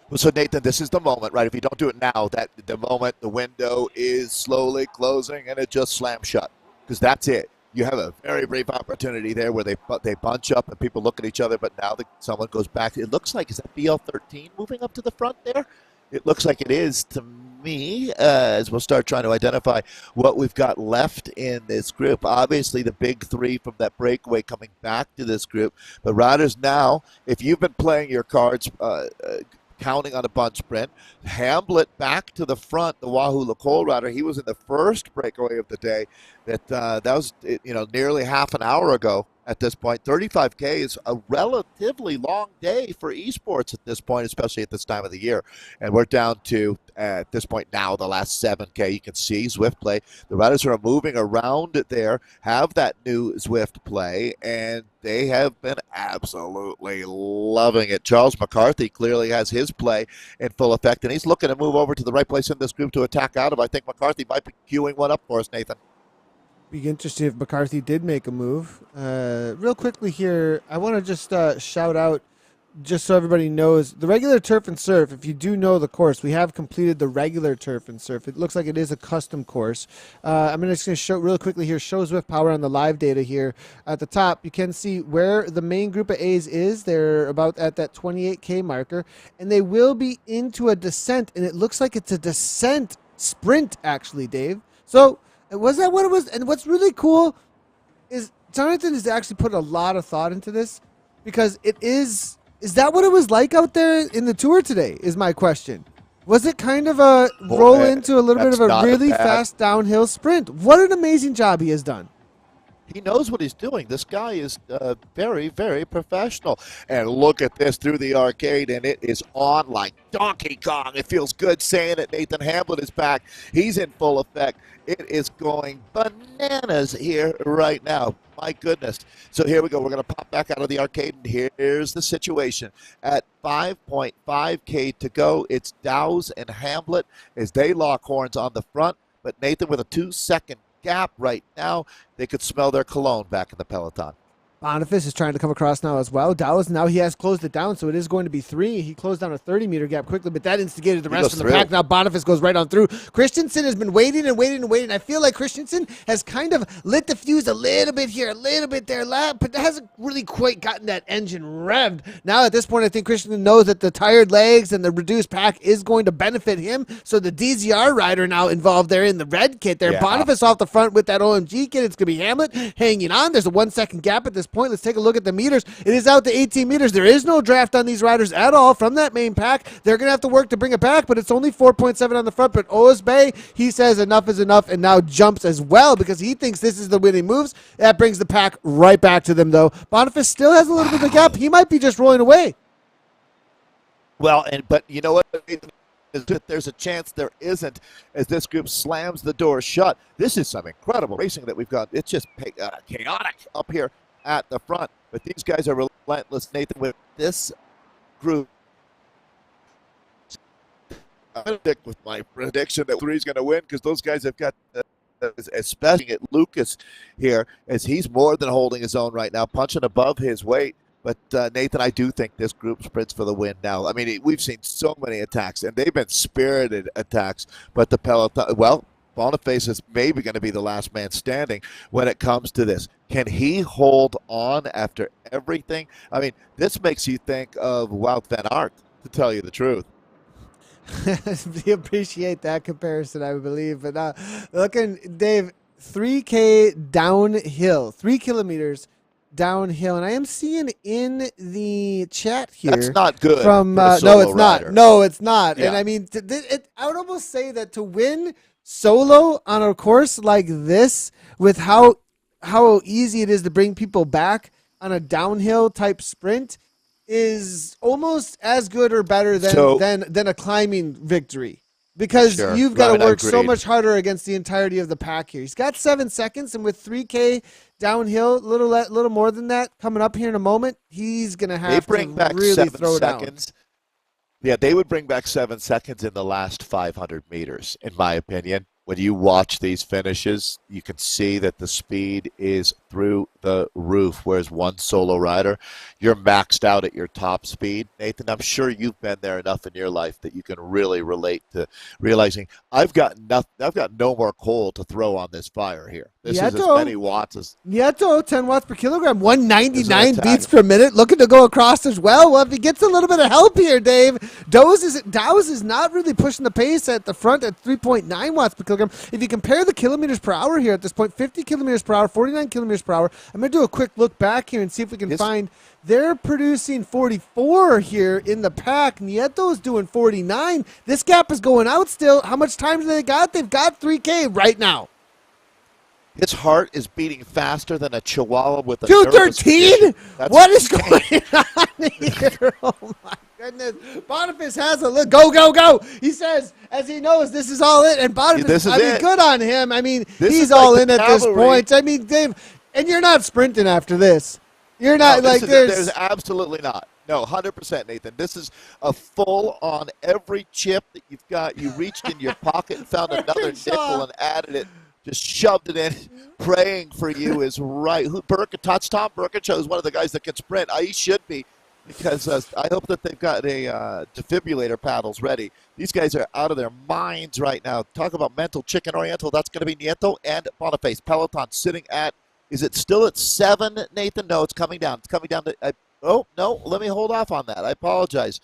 Well, so, Nathan, this is the moment, right? If you don't do it now, the moment the window is slowly closing and it just slams shut, because that's it. You have a very brief opportunity there where they bunch up and people look at each other, but now someone goes back. It looks like, is that BL13 moving up to the front there? It looks like it is to me, as we'll start trying to identify what we've got left in this group. Obviously, the big three from that breakaway coming back to this group. But riders now, if you've been playing your cards, counting on a bunch sprint, Hamblett back to the front, the Wahoo LaCole rider. He was in the first breakaway of the day. That was nearly half an hour ago. At this point, 35K is a relatively long day for esports at this point, especially at this time of the year. And we're down to, at this point now, the last 7K. You can see Zwift play. The riders are moving around there, have that new Zwift play, and they have been absolutely loving it. Charles McCarthy clearly has his play in full effect, and he's looking to move over to the right place in this group to attack out of. I think McCarthy might be queuing one up for us, Nathan. Be interesting if McCarthy did make a move. Real quickly here, I want to just shout out just so everybody knows, the regular turf and surf, if you do know the course, we have completed the regular turf and surf. It looks like it is a custom course. I'm just going to show really quickly here, show Zwift Power on the live data here. At the top, you can see where the main group of A's is. They're about at that 28K marker, and they will be into a descent, and it looks like it's a descent sprint, actually, Dave. So, was that what it was? And what's really cool is Jonathan has actually put a lot of thought into this, because it is that what it was like out there in the tour today, is my question. Was it kind of a roll into a little bit of a really fast downhill sprint? What an amazing job he has done. He knows what he's doing. This guy is very, very professional. And look at this through the arcade, and it is on like Donkey Kong. It feels good saying it. Nathan Hamblin is back. He's in full effect. It is going bananas here right now. My goodness. So here we go. We're going to pop back out of the arcade, and here's the situation. At 5.5K to go, it's Dowse and Hamlet as they lock horns on the front. But Nathan with a 2-second gap right now. They could smell their cologne back in the peloton. Boniface is trying to come across now as well. Dallas, now he has closed it down, so it is going to be 3. He closed down a 30-meter gap quickly, but that instigated the rest of the pack. Now Boniface goes right on through. Christensen has been waiting and waiting and waiting. I feel like Christensen has kind of lit the fuse a little bit here, a little bit there, but hasn't really quite gotten that engine revved. Now at this point, I think Christensen knows that the tired legs and the reduced pack is going to benefit him, so the DZR rider now involved there in the red kit there. Yeah. Boniface off the front with that OMG kit. It's going to be Hamlet hanging on. There's a 1-second gap at this point. Let's take a look at the meters. It is out to 18 meters. There is no draft on these riders at all from that main pack. They're going to have to work to bring it back, but it's only 4.7 on the front. But Osbey, he says enough is enough and now jumps as well because he thinks this is the winning moves. That brings the pack right back to them, though. Boniface still has a little bit of a gap. He might be just rolling away. Well, but you know what? There's a chance there isn't as this group slams the door shut. This is some incredible racing that we've got. It's just chaotic up here at the front, but these guys are relentless, Nathan, with this group. I'm going to stick with my prediction that 3's going to win because those guys have got, especially at Lucas here, as he's more than holding his own right now, punching above his weight. But, Nathan, I do think this group sprints for the win now. I mean, we've seen so many attacks, and they've been spirited attacks, but the peloton, well, Boniface is maybe going to be the last man standing when it comes to this. Can he hold on after everything? I mean, this makes you think of Wout van Aert, to tell you the truth. We appreciate that comparison, I believe. But looking, Dave, 3K downhill, 3 kilometers downhill, and I am seeing in the chat here. That's not good. From no, it's rider. Not. No, it's not. Yeah. And I mean, I would almost say that to win solo on a course like this, with how easy it is to bring people back on a downhill type sprint, is almost as good or better than a climbing victory, because you've got to work so much harder against the entirety of the pack here. He's got 7 seconds, and with 3K downhill, a little more than that coming up here in a moment, he's going to have to really throw down. Yeah, they would bring back 7 seconds in the last 500 meters, in my opinion. When you watch these finishes, you can see that the speed is through the roof, whereas one solo rider, you're maxed out at your top speed. Nathan, I'm sure you've been there enough in your life that you can really relate to realizing I've got no more coal to throw on this fire here. This is as many watts as... Nieto, 10 watts per kilogram, 199 beats per minute, looking to go across as well. Well, if he gets a little bit of help here, Dave, Dowse is not really pushing the pace at the front at 3.9 watts per kilogram. If you compare the kilometers per hour here at this point, 50 kilometers per hour, 49 kilometers per hour. I'm going to do a quick look back here and see if we can find... They're producing 44 here in the pack. Nieto's doing 49. This gap is going out still. How much time do they got? They've got 3K right now. His heart is beating faster than a chihuahua with a 213? What is going on here? Oh, my goodness. Boniface has a look. Go, go, go. He says, as he knows, this is all it. And Boniface, good on him. I mean, he's all in at this point. I mean, Dave, and you're not sprinting after this. You're not there's absolutely not. No, 100%, Nathan. This is a full-on every chip that you've got. You reached in your pocket and found another nickel and added it. Just shoved it in, praying for you is right. Tom Birkinshaw is one of the guys that can sprint. He should be. because I hope that they've got a defibrillator paddles ready. These guys are out of their minds right now. Talk about mental chicken oriental. That's going to be Nieto and Boniface. Peloton sitting at, is it still at 7, Nathan? No, it's coming down. It's coming down to, oh, no, let me hold off on that. I apologize.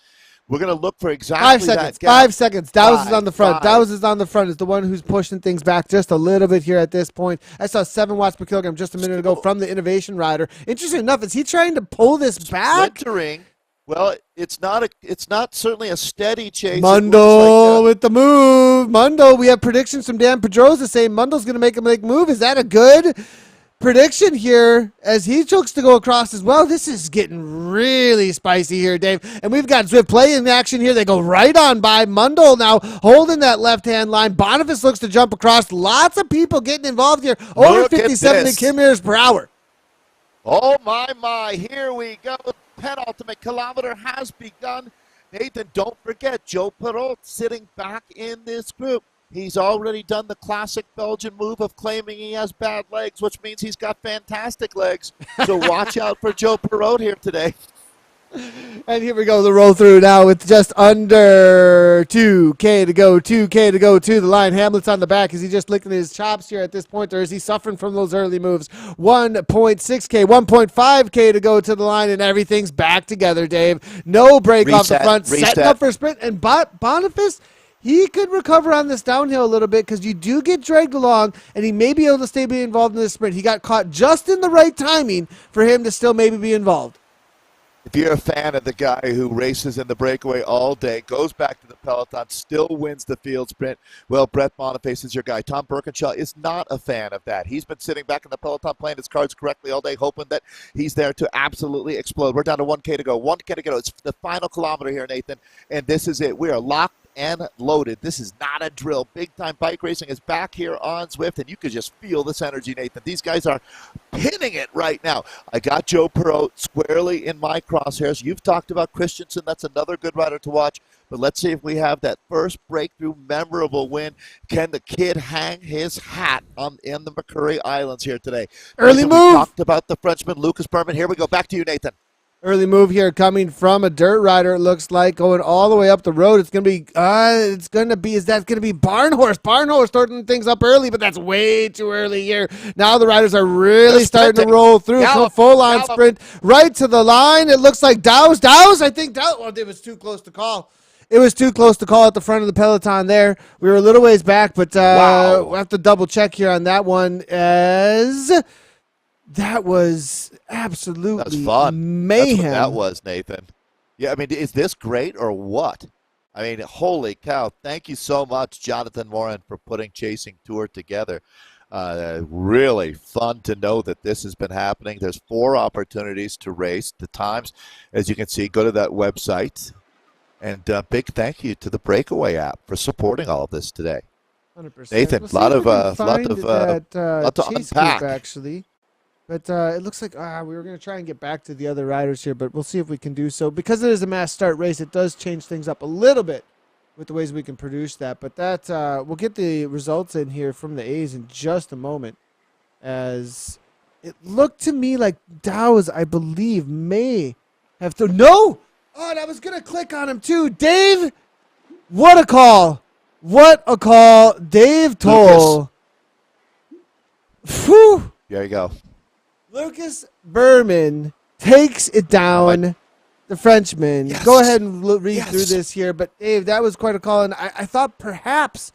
We're going to look for exactly 5 seconds. that gap. 5 seconds. Dow's is on the front. Dow's is on the front. Is the one who's pushing things back just a little bit here at this point. I saw 7 watts per kilogram just a minute ago from the Innovation Rider. Interesting enough, is he trying to pull this back? Splintering. Well, it's not certainly a steady chase. Mundo with the move. Mundo, we have predictions from Dan Pedrosa saying Mundo's going to make a move. Is that a good prediction here as he looks to go across as well? This is getting really spicy here, Dave. And we've got Zwift play in action here. They go right on by. Mundo now holding that left-hand line. Boniface looks to jump across. Lots of people getting involved here. Over 57 kilometers per hour. Oh, my. Here we go. Penultimate kilometer has begun. Nathan, don't forget, Joe Perrault sitting back in this group. He's already done the classic Belgian move of claiming he has bad legs, which means he's got fantastic legs. So watch out for Joe Perrault here today. And here we go, the roll through now with just under 2K to go, 2K to go to the line. Hamlet's on the back. Is he just licking his chops here at this point, or is he suffering from those early moves? 1.6K, 1.5K to go to the line, and everything's back together, Dave. No break off the front, setting up for a sprint. And Boniface, he could recover on this downhill a little bit because you do get dragged along, and he may be able to stay involved in this sprint. He got caught just in the right timing for him to still maybe be involved. If you're a fan of the guy who races in the breakaway all day, goes back to the peloton, still wins the field sprint, well, Brett Boniface is your guy. Tom Birkinshaw is not a fan of that. He's been sitting back in the peloton playing his cards correctly all day, hoping that he's there to absolutely explode. We're down to 1K to go. 1K to go. It's the final kilometer here, Nathan, and this is it. We are locked and loaded. This is not a drill. Big-time bike racing is back here on Zwift, and you could just feel this energy, Nathan. These guys are pinning it right now. I got Joe Perrault squarely in my crosshairs. You've talked about Christensen. That's another good rider to watch, but let's see if we have that first breakthrough memorable win. Can the kid hang his hat in the McCurry Islands here today? Early Nathan, move. we talked about the Frenchman, Lucas Berman. Here we go. Back to you, Nathan. Early move here coming from a dirt rider, it looks like, going all the way up the road. Is that going to be Barnhorse? Barnhorse starting things up early, but that's way too early here. Now the riders are really starting to roll through. Full-on sprint right to the line. It looks like Dow's, I think Dow, well, it was too close to call. It was too close to call at the front of the peloton there. We were a little ways back, but we'll have to double check here on that one as... That was absolutely fun. Mayhem. That's what that was, Nathan. Yeah, I mean, is this great or what? I mean, holy cow. Thank you so much, Jonathan Morin, for putting Chasing Tour together. Really fun to know that this has been happening. There's 4 opportunities to race. The times, as you can see, go to that website. And big thank you to the Breakaway app for supporting all of this today. 100%. Nathan, we'll lot of to unpack. Group, actually. But it looks like we were going to try and get back to the other riders here, but we'll see if we can do so. Because it is a mass start race, it does change things up a little bit with the ways we can produce that. But that we'll get the results in here from the A's in just a moment. As it looked to me like Dow's, I believe, may have to... No! Oh, and I was going to click on him too. Dave, what a call. What a call. Dave Toll. Whew. There you go. Lucas Berman takes it down, the Frenchman. Yes. Go ahead and read through this here. But, Dave, that was quite a call. And I thought perhaps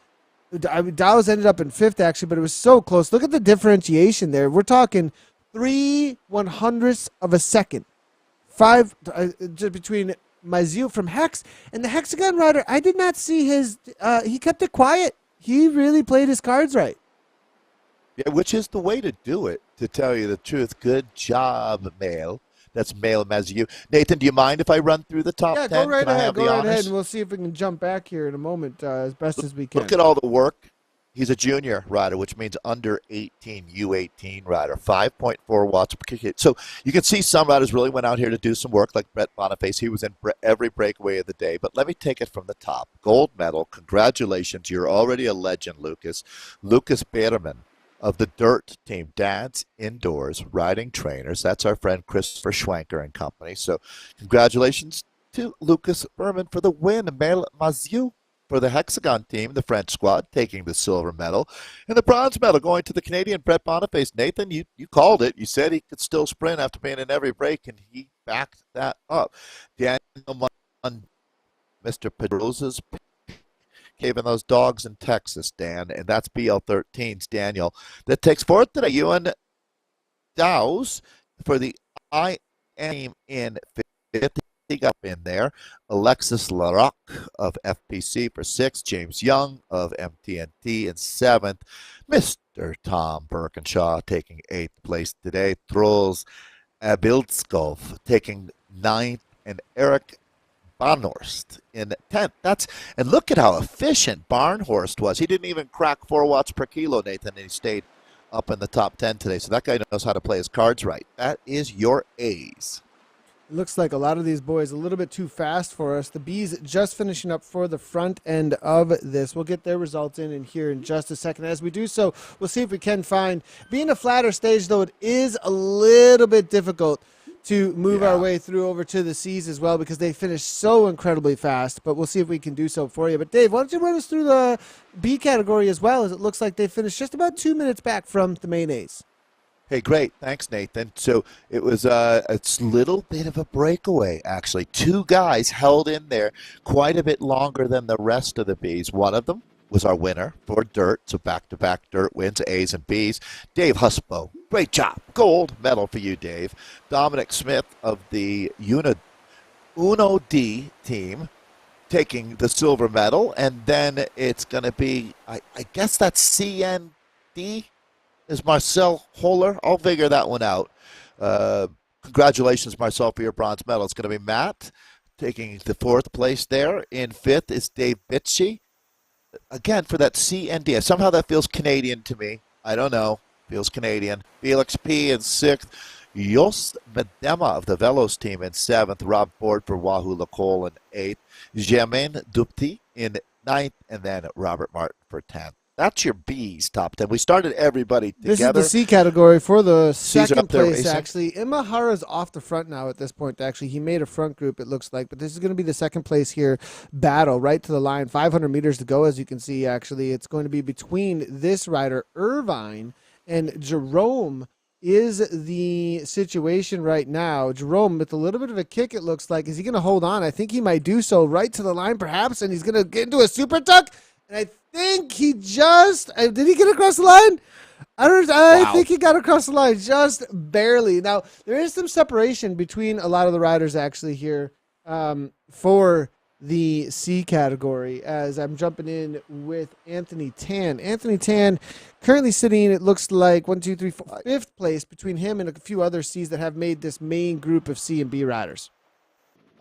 Dow's ended up in 5th, actually, but it was so close. Look at the differentiation there. We're talking 3/100ths of a second. 5 just between Mazieu from Hex and the Hexagon rider. I did not see his he kept it quiet. He really played his cards right. Yeah, which is the way to do it, to tell you the truth. Good job, Mail. That's Mail Mazieu. Nathan, do you mind if I run through the top 10? Yeah, go right ahead. Go right honors? ahead, and we'll see if we can jump back here in a moment as best as we can. Look at all the work. He's a junior rider, which means under 18, U18 rider, 5.4 watts per kick. So you can see some riders really went out here to do some work, like Brett Boniface. He was in every breakaway of the day. But let me take it from the top. Gold medal. Congratulations. You're already a legend, Lucas. Lucas Berman. of the Dirt team, Dads Indoors Riding Trainers. That's our friend Christopher Schwenker and company. So congratulations to Lucas Berman for the win. Mel Mazieu for the Hexagon team, the French squad, taking the silver medal. And the bronze medal going to the Canadian Brett Boniface. Nathan, you called it. You said he could still sprint after being in every break, and he backed that up. Daniel Munn, Mr. Pedrosa's caving those dogs in Texas, Dan, and that's BL13's Daniel. That takes fourth today. Ewan Dow's for the I team in fifth. He got in there. Alexis Larocque of FPC for sixth. James Young of MTNT in seventh. Mr. Tom Birkinshaw taking eighth place today. Truls Abildskov taking ninth, and Eric Barnhorst in 10th. And look at how efficient Barnhorst was. He didn't even crack 4 watts per kilo, Nathan, and he stayed up in the top 10 today. So that guy knows how to play his cards right. That is your A's. It looks like a lot of these boys a little bit too fast for us. The B's just finishing up for the front end of this. We'll get their results in here in just a second. As we do so, we'll see if we can find, being a flatter stage, though, it is a little bit difficult to move our way through over to the C's as well, because they finish so incredibly fast. But we'll see if we can do so for you. But Dave, why don't you run us through the B category as well, as it looks like they finished just about 2 minutes back from the main A's. Hey, great. Thanks, Nathan. So it was a little bit of a breakaway, actually. 2 guys held in there quite a bit longer than the rest of the Bs. One of them was our winner for Dirt, so back-to-back Dirt wins, A's and B's. Dave Huspo, great job. Gold medal for you, Dave. Dominic Smith of the Uno D team taking the silver medal, and then it's going to be, I guess that's CND, is Marcel Holler. I'll figure that one out. Congratulations, Marcel, for your bronze medal. It's going to be Matt taking the 4th place there. In 5th is Dave Bitchie. Again, for that CND. Somehow that feels Canadian to me. I don't know. Feels Canadian. Felix P. in 6th. Jost Medema of the Velos team in 7th. Rob Ford for Wahoo Lacole in 8th. Germain Dupti in 9th. And then Robert Martin for 10th. That's your B's top 10. We started everybody together. This is the C category for the second place, actually. Imahara's off the front now at this point, actually. He made a front group, it looks like. But this is going to be the second place here battle right to the line. 500 meters to go, as you can see, actually. It's going to be between this rider, Irvine, and Jerome is the situation right now. Jerome, with a little bit of a kick, it looks like. Is he going to hold on? I think he might do so right to the line, perhaps, and he's going to get into a super tuck. And I think he just did he get across the line? I think he got across the line just barely. Now, there is some separation between a lot of the riders actually here for the C category, as I'm jumping in with Anthony Tan. Anthony Tan currently sitting, it looks like 1, 2, 3, 4, 5th place between him and a few other C's that have made this main group of C and B riders.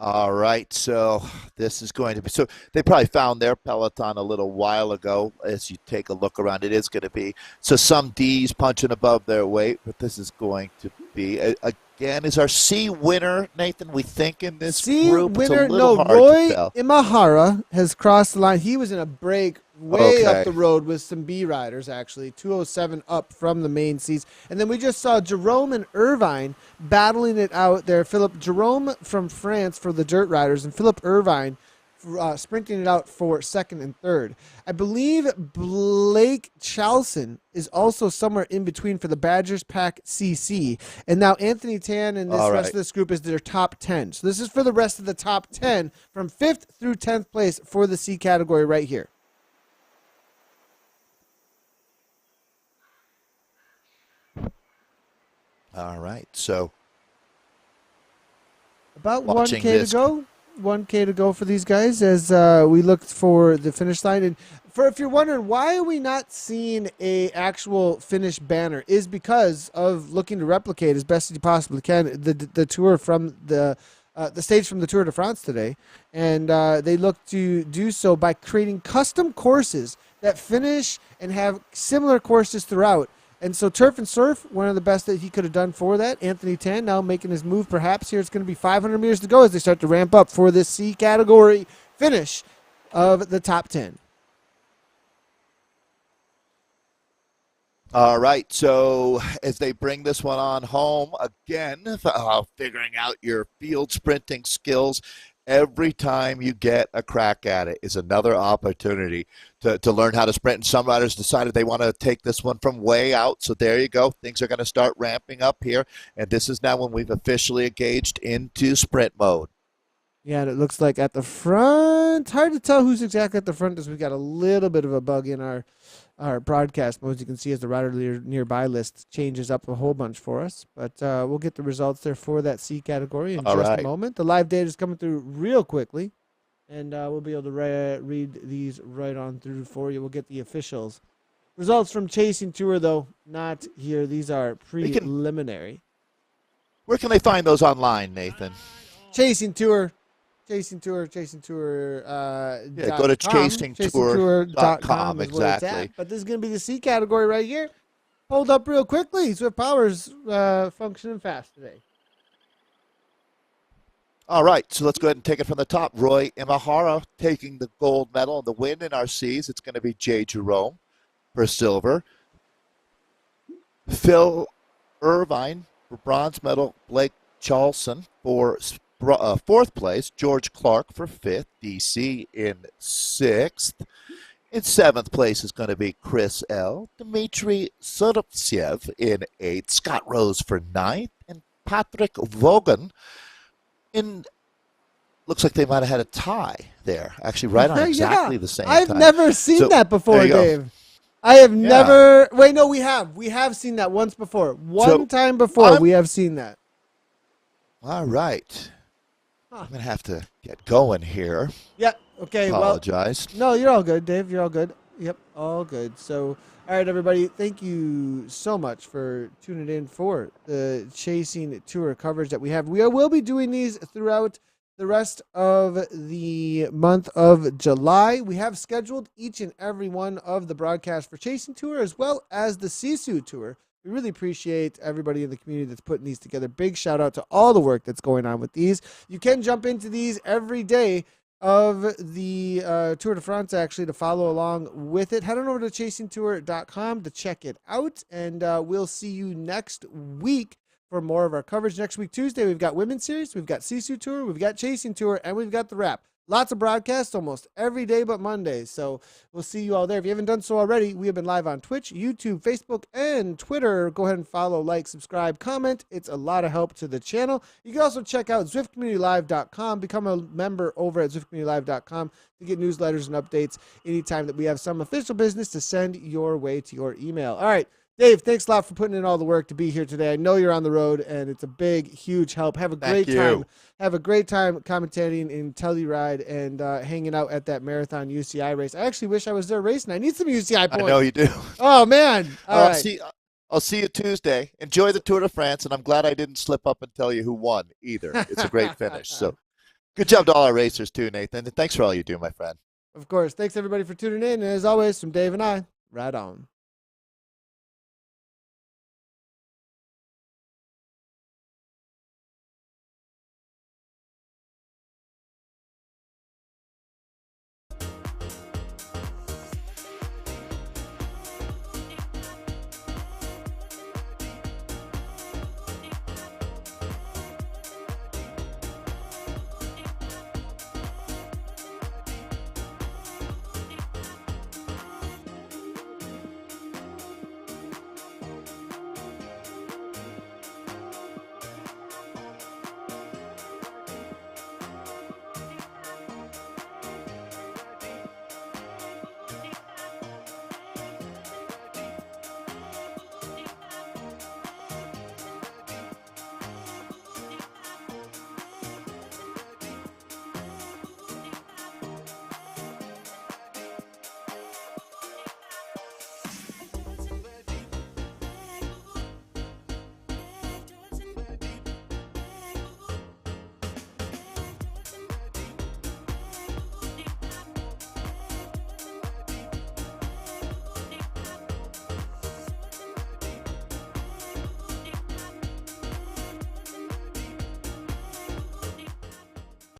All right, so this is going to be, so they probably found their peloton a little while ago. As you take a look around, it is going to be, so some D's punching above their weight, but this is going to be, again, is our C winner, Nathan, we think, in this C group? winner, it's a little hard Roy to tell. Imahara has crossed the line. He was in a break way up the road with some B riders, actually, 207 up from the main C's. And then we just saw Jerome and Irvine battling it out there. Jerome from France for the Dirt Riders, and Philip Irvine sprinting it out for 2nd and 3rd. I believe Blake Chalson is also somewhere in between for the Badgers Pack CC. And now Anthony Tan and this rest of this group is their top 10. So this is for the rest of the top 10 from 5th through 10th place for the C category right here. All right, so about 1K to go. 1K to go for these guys as we look for the finish line. And if you're wondering why are we not seeing a actual finish banner, is because of looking to replicate as best as you possibly can the tour from the stage from the Tour de France today, and they look to do so by creating custom courses that finish and have similar courses throughout. And so Turf and Surf, one of the best that he could have done for that. Anthony Tan now making his move perhaps here. It's going to be 500 meters to go as they start to ramp up for this C category finish of the top 10. All right, so as they bring this one on home again, figuring out your field sprinting skills, every time you get a crack at it is another opportunity to learn how to sprint. And some riders decided they want to take this one from way out, so there you go. Things are going to start ramping up here, and this is now when we've officially engaged into sprint mode. Yeah, and it looks like at the front, hard to tell who's exactly at the front as we've got a little bit of a bug in our broadcast mode. As you can see, as the rider nearby list changes up a whole bunch for us. But we'll get the results there for that C category in just a moment. The live data is coming through real quickly, and we'll be able to read these right on through for you. We'll get the officials. Results from Chasing Tour, though, not here. These are preliminary. Where can they find those online, Nathan? Chasing Tour. Go to chasingtour.com exactly. But this is going to be the C category right here. Hold up real quickly. Zwift Power's functioning fast today. All right, so let's go ahead and take it from the top. Roy Imahara taking the gold medal and the win in our C's. It's going to be Jay Jerome for silver. Phil Irvine for bronze medal. Blake Charlson for fourth place, George Clark for fifth, DC in sixth. In seventh place is going to be Chris L. Dmitry Surovtsev in eighth, Scott Rose for ninth, and Patrick Vogan in. Looks like they might have had a tie there. Actually, right on exactly the same I've time. never seen that before, Dave. I have never. Wait, no, we have. We have seen that once before. One time before, we have seen that. All right. I'm going to have to get going here. Yeah, okay. Apologize. No, you're all good, Dave. You're all good. Yep, all good. So, all right, everybody, thank you so much for tuning in for the Chasing Tour coverage that we have. We will be doing these throughout the rest of the month of July. We have scheduled each and every one of the broadcasts for Chasing Tour as well as the Sisu Tour. We really appreciate everybody in the community that's putting these together. Big shout out to all the work that's going on with these. You can jump into these every day of the Tour de France, actually, to follow along with it. Head on over to chasingtour.com to check it out, and we'll see you next week for more of our coverage. Next week, Tuesday, we've got Women's Series, we've got Sisu Tour, we've got Chasing Tour, and we've got the wrap. Lots of broadcasts almost every day but Mondays. So we'll see you all there. If you haven't done so already, we have been live on Twitch, YouTube, Facebook, and Twitter. Go ahead and follow, like, subscribe, comment. It's a lot of help to the channel. You can also check out ZwiftCommunityLive.com. Become a member over at ZwiftCommunityLive.com to get newsletters and updates anytime that we have some official business to send your way to your email. All right. Dave, thanks a lot for putting in all the work to be here today. I know you're on the road, and it's a big, huge help. Have a great time. Have a great time commentating in Telluride and hanging out at that marathon UCI race. I actually wish I was there racing. I need some UCI points. I know you do. Oh, man. All right. I'll see you Tuesday. Enjoy the Tour de France, and I'm glad I didn't slip up and tell you who won either. It's a great finish. So good job to all our racers, too, Nathan. And thanks for all you do, my friend. Of course. Thanks, everybody, for tuning in. And as always, from Dave and I, ride on.